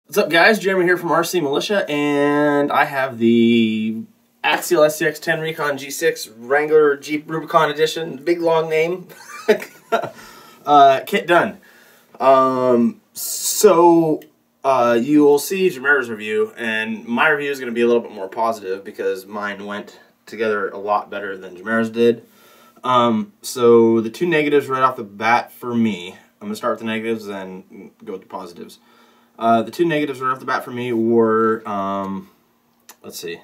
What's up, guys? Jeremy here from RC Militia, and I have the Axial SCX10 Recon G6 Wrangler Jeep Rubicon Edition, big long name, kit done. You will see Jamera's review, and my review is going to be a little bit more positive because mine went together a lot better than Jamera's did. So the two negatives right off the bat for me, I'm going to start with the negatives and go with the positives. The two negatives right off the bat for me were, let's see.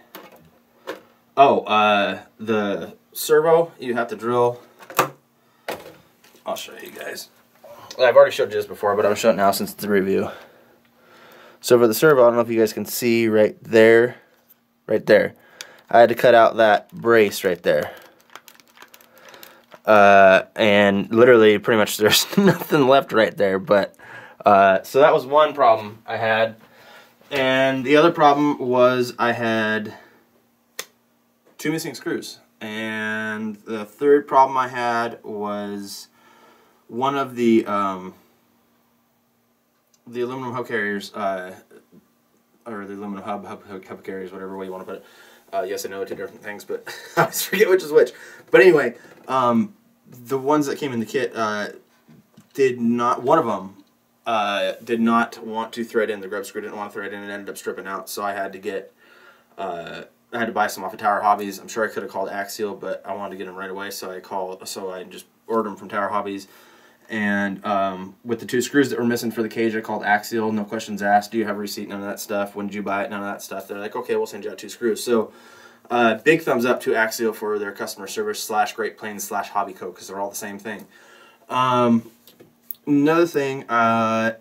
The servo, you have to drill. I'll show you guys. I've already showed you this before, but I'm showing it now since it's a review. So for the servo, I don't know if you guys can see right there. I had to cut out that brace right there. And literally pretty much there's nothing left right there, but so that was one problem I had. And the other problem was I had two missing screws. And the third problem I had was one of the aluminum hub carriers, or the aluminum hub carriers, whatever way you want to put it. Yes, I know, two different things, but I always forget which is which. But anyway, the ones that came in the kit one of them did not want to thread in. The grub screw didn't want to thread in and ended up stripping out, so I had to get I had to buy some off of Tower Hobbies. I'm sure I could have called Axial, but I wanted to get them right away, so I just ordered them from Tower Hobbies. And with the two screws that were missing for the cage, I called Axial. No questions asked. Do you have a receipt? None of that stuff. When did you buy it? None of that stuff. They're like, okay, we'll send you out two screws. So big thumbs up to Axial for their customer service / Great Plains / Hobby Co, because they're all the same thing. Another thing, that's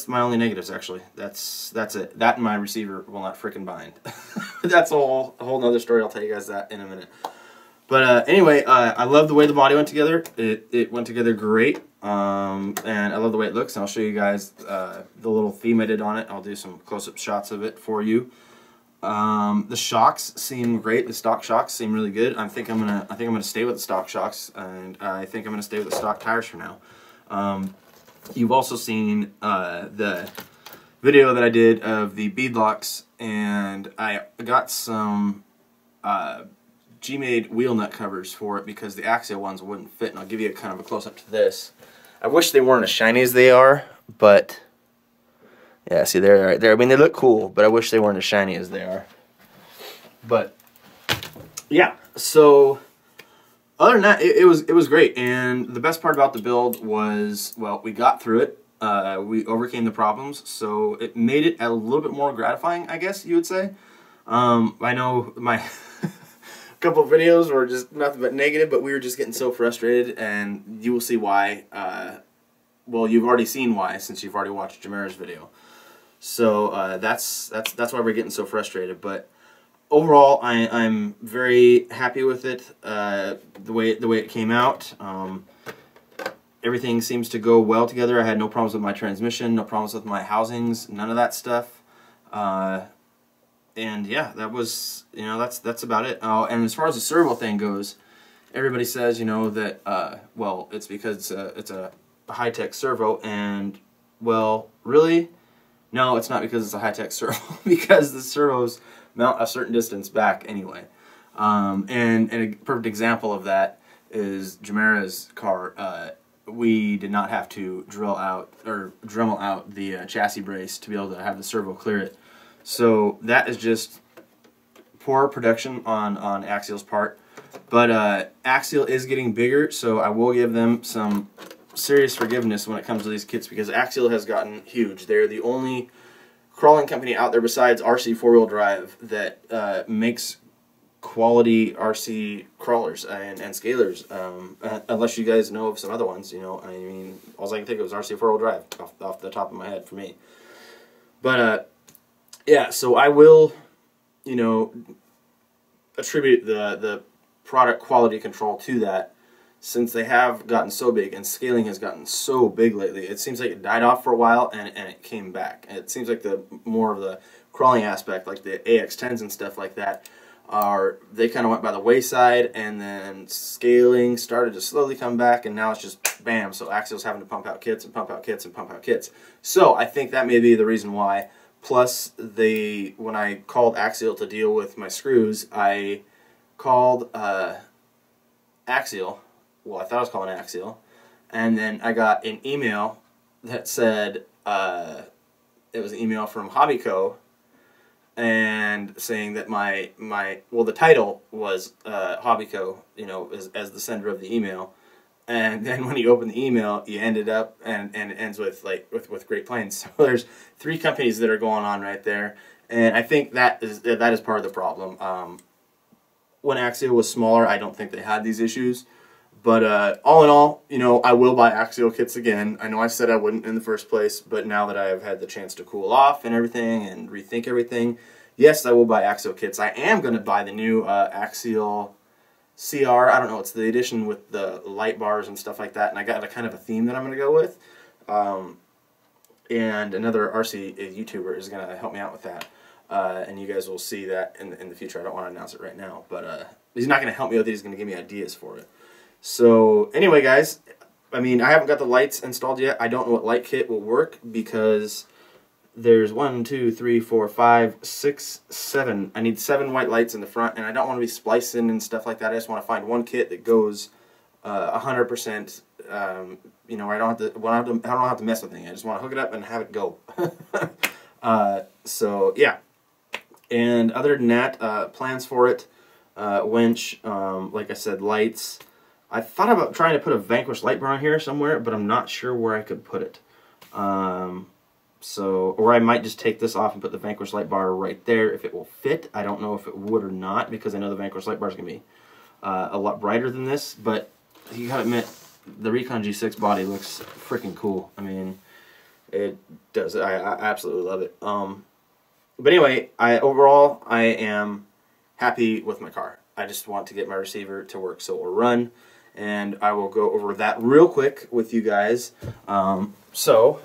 my only negatives actually. That's it. That and my receiver will not frickin' bind. That's a whole nother story. I'll tell you guys that in a minute. But anyway, I love the way the body went together. It went together great, and I love the way it looks. And I'll show you guys the little theme I did on it. I'll do some close-up shots of it for you. The shocks seem great. The stock shocks seem really good. I think I'm gonna stay with the stock shocks, and I think I'm gonna stay with the stock tires for now. You've also seen the video that I did of the bead locks, and I got some G-made wheel nut covers for it because the Axial ones wouldn't fit, and I'll give you kind of a close-up to this. I wish they weren't as shiny as they are, but yeah, see, they're right there. I mean, they look cool, but I wish they weren't as shiny as they are. But yeah, so other than that, it was great. And the best part about the build was, well, we got through it. We overcame the problems, so it made it a little bit more gratifying, I guess you would say. I know my couple of videos were just nothing but negative, but we were just getting so frustrated, and you will see why. Well, you've already seen why since you've already watched Jamera's video. So that's why we're getting so frustrated. But overall, I'm very happy with it. The way it came out. Everything seems to go well together. I had no problems with my transmission, no problems with my housings, none of that stuff. And yeah, that was, that's about it. Oh, and as far as the servo thing goes, everybody says, that well, it's because it's a high-tech servo, and well, really, no, it's not because it's a high-tech servo, because the servos mount a certain distance back anyway. And a perfect example of that is Jamera's car. We did not have to drill out or Dremel out the chassis brace to be able to have the servo clear it. So that is just poor production on Axial's part. But Axial is getting bigger, so I will give them some serious forgiveness when it comes to these kits, because Axial has gotten huge. They're the only crawling company out there besides RC 4-wheel drive that makes quality RC crawlers and scalers, unless you guys know of some other ones. I mean, all I can think of is RC 4-wheel drive off the top of my head for me. But yeah, so I will, attribute the product quality control to that, since they have gotten so big and scaling has gotten so big lately. It seems like it died off for a while and it came back. It seems like more of the crawling aspect, like the AX10s and stuff like that, they kind of went by the wayside, and then scaling started to slowly come back, and now it's just bam. So Axial's having to pump out kits and pump out kits and pump out kits. So I think that may be the reason why. Plus, when I called Axial to deal with my screws, I called Axial. Well, I thought I was calling Axial, and then I got an email that said it was an email from Hobbyco, and saying that the title was Hobbyco, you know, as the sender of the email, and then when you open the email, you ended up and it ends with with Great Plains. So there's 3 companies that are going on right there, and I think that is part of the problem. When Axial was smaller, I don't think they had these issues. But all in all, you know, I will buy Axial kits again. I know I said I wouldn't in the first place, but now that I have had the chance to cool off and everything and rethink everything, yes, I will buy Axial kits. I am going to buy the new Axial CR. I don't know, it's the edition with the light bars and stuff like that, and I got a kind of a theme that I'm going to go with. And another RC YouTuber is going to help me out with that. And you guys will see that in the future. I don't want to announce it right now, but he's not going to help me with it. He's going to give me ideas for it. So anyway, guys, I mean, I haven't got the lights installed yet. I don't know what light kit will work because there's 1, 2, 3, 4, 5, 6, 7. I need 7 white lights in the front, and I don't want to be splicing and stuff like that. I just want to find one kit that goes 100%. You know, I don't have to mess with anything. I just want to hook it up and have it go. So yeah. And other than that, plans for it, winch, like I said, lights. I thought about trying to put a Vanquish light bar on here somewhere, but I'm not sure where I could put it. Or I might just take this off and put the Vanquish light bar right there if it will fit. I don't know if it would or not, because I know the Vanquish light bar is going to be a lot brighter than this, but you gotta admit, the Recon G6 body looks freaking cool. I mean, it does. I absolutely love it. But anyway, overall, I am happy with my car. I just want to get my receiver to work so it will run, and I will go over that real quick with you guys. So,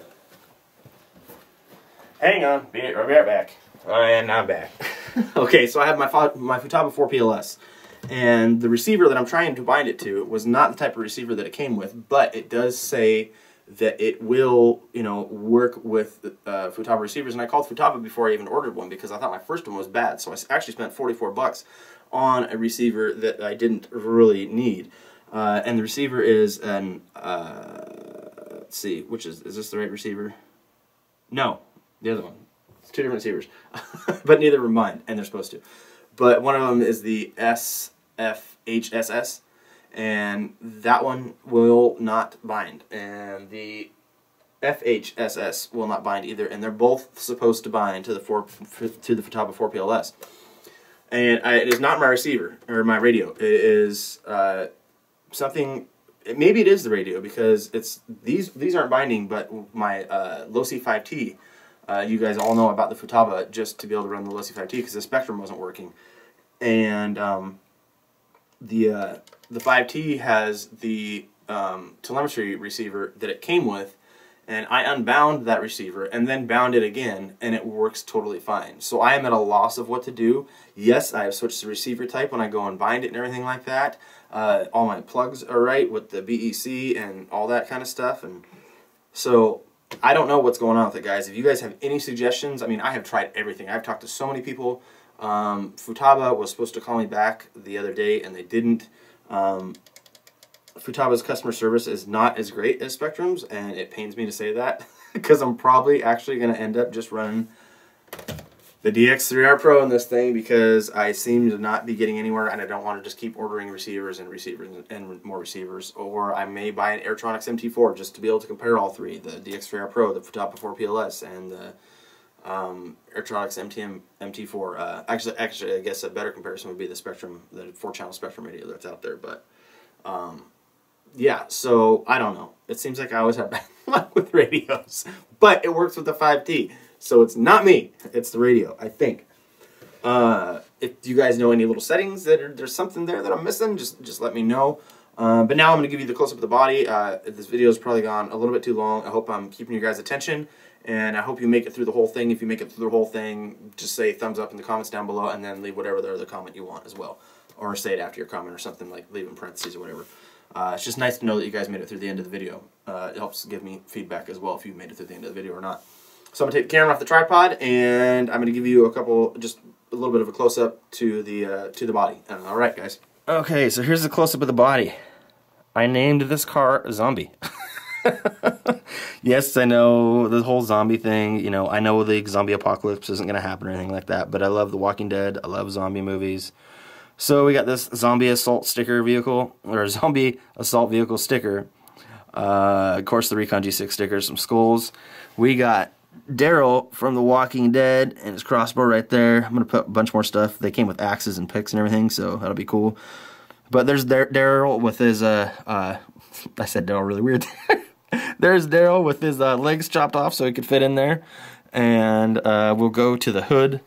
hang on, be right back. And now I'm back. Okay, so I have my Futaba 4PLS, and the receiver that I'm trying to bind it to was not the type of receiver that it came with, but it does say that it will, you know, work with Futaba receivers. And I called Futaba before I even ordered one because I thought my first one was bad. So I actually spent 44 bucks on a receiver that I didn't really need. And the receiver is an, let's see, is this the right receiver? No, the other one. It's 2 different receivers. But neither are mine, and they're supposed to. But one of them is the SFHSS. And that one will not bind, and the FHSS will not bind either, and they're both supposed to bind to the Futaba 4PLS. And it is not my receiver or my radio. It is something. Maybe it is the radio, because it's these aren't binding, but my Losi 5T. You guys all know about the Futaba just to be able to run the Losi 5T because the Spectrum wasn't working, and the 5T has the telemetry receiver that it came with, and I unbound that receiver and then bound it again, and it works totally fine. So I am at a loss of what to do. Yes, I have switched the receiver type when I go and bind it and everything like that. All my plugs are right with the BEC and all that kind of stuff, and so I don't know what's going on with it, guys. If you guys have any suggestions, I mean, I have tried everything. I've talked to so many people. Futaba was supposed to call me back the other day, and they didn't. Futaba's customer service is not as great as Spectrum's, and it pains me to say that because I'm probably actually going to end up just running the DX3R Pro in this thing because I seem to not be getting anywhere, and I don't want to just keep ordering receivers and more receivers. Or I may buy an Airtronics MT4 just to be able to compare all 3, the DX3R Pro, the Futaba 4PLS, and the Airtronics MT4. Actually, I guess a better comparison would be the Spectrum, the 4-channel Spectrum radio that's out there. But yeah, so I don't know. It seems like I always have bad luck with radios, but it works with the 5T, so it's not me. It's the radio, I think. If you guys know any little settings that there's something there that I'm missing, just let me know. But now I'm going to give you the close-up of the body. This video has probably gone a little bit too long. I hope I'm keeping your guys' attention. And I hope you make it through the whole thing. If you make it through the whole thing, just say thumbs up in the comments down below, and then leave whatever other comment you want as well. Or say it after your comment or something, like leave in parentheses or whatever. It's just nice to know that you guys made it through the end of the video. It helps give me feedback as well if you made it through the end of the video or not. So I'm going to take the camera off the tripod, and I'm going to give you just a little bit of a close-up to the body. Alright, guys. Okay, so here's the close-up of the body. I named this car Zombie. Yes, I know the whole zombie thing, you know, I know the zombie apocalypse isn't going to happen or anything like that, but I love The Walking Dead, I love zombie movies. So we got this zombie assault sticker vehicle, or zombie assault vehicle sticker. Of course, the Recon G6 stickers, some skulls. We got Daryl from The Walking Dead and his crossbow right there. I'm going to put a bunch more stuff. They came with axes and picks and everything, so that'll be cool. But there's Daryl with his, I said Daryl really weird. There's Daryl with his legs chopped off so he could fit in there. And we'll go to the hood.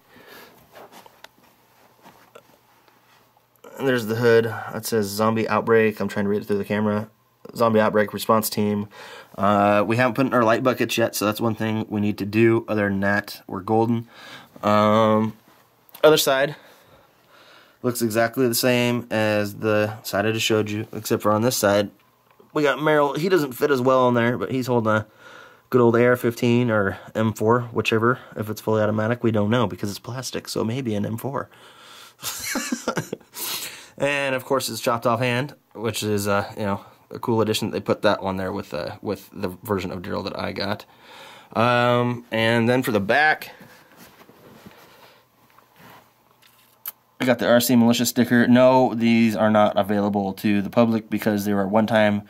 And there's the hood. That says Zombie Outbreak. I'm trying to read it through the camera. Zombie Outbreak Response Team. We haven't put in our light buckets yet, so that's one thing we need to do. Other than that, we're golden. Other side looks exactly the same as the side I just showed you, except for on this side, we got Merrill. He doesn't fit as well on there, but he's holding a good old AR-15 or M4, whichever. If it's fully automatic, we don't know because it's plastic, so maybe an M4. And of course, his chopped off hand, which is you know, a cool addition. They put that one there with the version of Daryl that I got. And then for the back, I got the RC Militia sticker. No, these are not available to the public because they were a one-time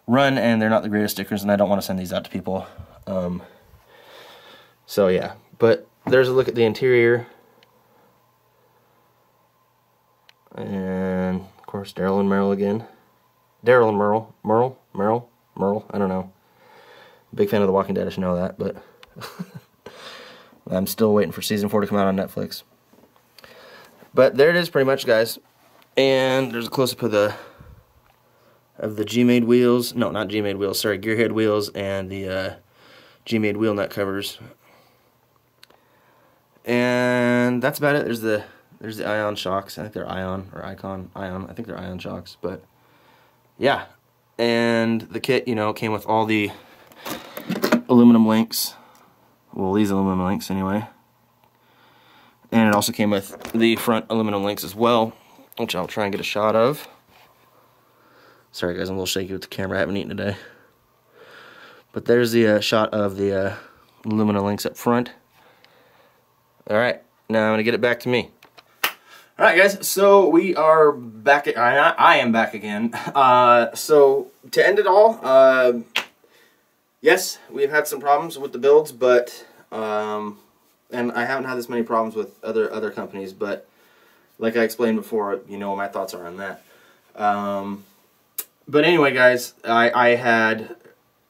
run and they're not the greatest stickers, and I don't want to send these out to people. So yeah, but there's a look at the interior. And of course, Daryl and Merrill again. Daryl and Merle, I don't know. Big fan of The Walking Dead, I should know that, but I'm still waiting for season 4 to come out on Netflix. But there it is, pretty much, guys. And there's a close-up of the G-Made wheels. No, not G-Made wheels. Sorry, Gearhead wheels and the G-Made wheel nut covers. And that's about it. There's the Ion shocks. I think they're Ion or Icon. Ion. I think they're Ion shocks. But yeah, and the kit, you know, came with all the aluminum links. Well, these aluminum links anyway. And it also came with the front aluminum links as well, which I'll try and get a shot of. Sorry guys, I'm a little shaky with the camera. I haven't eaten today. But there's the shot of the aluminum links up front. Alright, now I'm going to get it back to me. Alright guys, so we are back. I am back again. So to end it all, yes, we've had some problems with the builds, but and I haven't had this many problems with other companies, but like I explained before, you know what my thoughts are on that. But anyway, guys, I had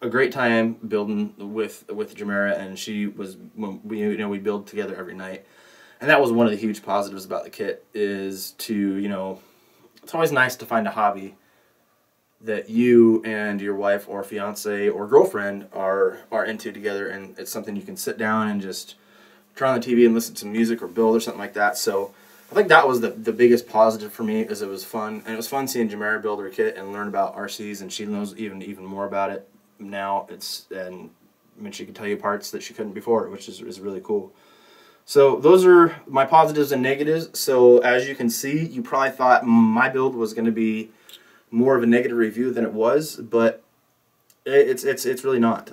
a great time building with Jamera, and she was, we build together every night. And that was one of the huge positives about the kit, is to, you know, it's always nice to find a hobby that you and your wife or fiance or girlfriend are into together, and it's something you can sit down and just turn on the TV and listen to music or build or something like that. So I think that was the biggest positive for me, is it was fun. And it was fun seeing Jamera build her kit and learn about RCs, and she knows even more about it now. And I mean, she can tell you parts that she couldn't before, which is really cool. So those are my positives and negatives. So as you can see, you probably thought my build was going to be more of a negative review than it was, but it's really not.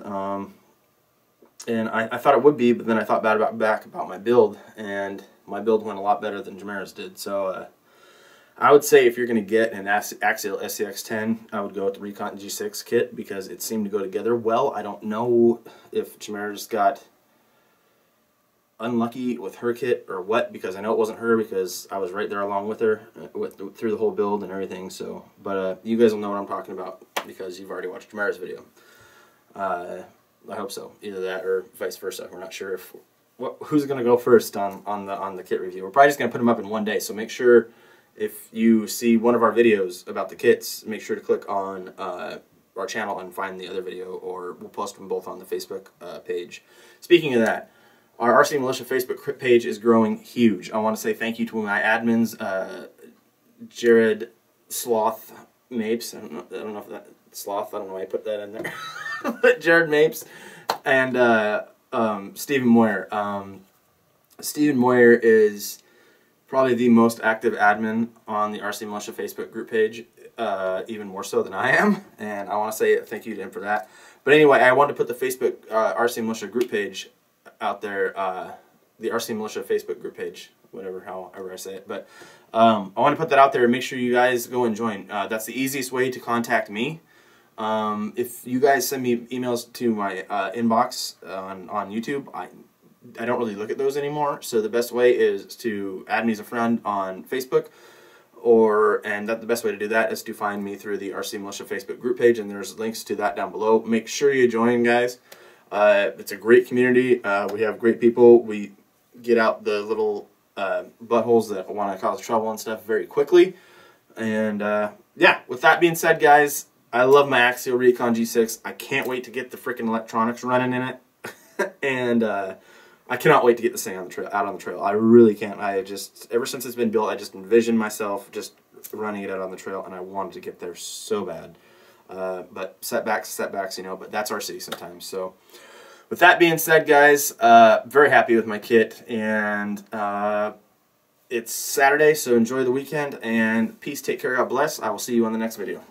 And I thought it would be, but then I thought back about my build, and my build went a lot better than Jamera's did. So I would say if you're going to get an Axial SCX10, I would go with the Recon G6 kit, because it seemed to go together well. I don't know if Jamera just got unlucky with her kit or what, because I know it wasn't her, because I was right there along with her through the whole build and everything. So, but you guys will know what I'm talking about because you've already watched Jamera's video. I hope so. Either that or vice versa. We're not sure if who's going to go first on the kit review. We're probably just going to put them up in one day. So make sure if you see one of our videos about the kits, make sure to click on our channel and find the other video, or we'll post them both on the Facebook page. Speaking of that, our RC Militia Facebook page is growing huge. I want to say thank you to my admins, Jared Sloth Mapes. I don't know if that Sloth. I don't know why I put that in there. But Jared Mapes and Stephen Moyer. Stephen Moyer is probably the most active admin on the RC Militia Facebook group page, even more so than I am, and I want to say thank you to him for that. But anyway, I wanted to put the Facebook RC Militia group page out there, the RC Militia Facebook group page, however I say it. But I want to put that out there and make sure you guys go and join. That's the easiest way to contact me. If you guys send me emails to my inbox on YouTube, I don't really look at those anymore, so the best way is to add me as a friend on Facebook, and the best way to do that is to find me through the RC Militia Facebook group page, and there's links to that down below. Make sure you join, guys. It's a great community. We have great people. We get out the little buttholes that want to cause trouble and stuff very quickly. And yeah, with that being said, guys, I love my Axial Recon G6. I can't wait to get the freaking electronics running in it. And I cannot wait to get this thing out on the trail. I really can't. Ever since it's been built, I just envisioned myself just running it out on the trail, and I wanted to get there so bad. But setbacks, you know, but that's RC sometimes. So with that being said, guys, very happy with my kit, and it's Saturday, so enjoy the weekend, and peace, take care, God bless. I will see you on the next video.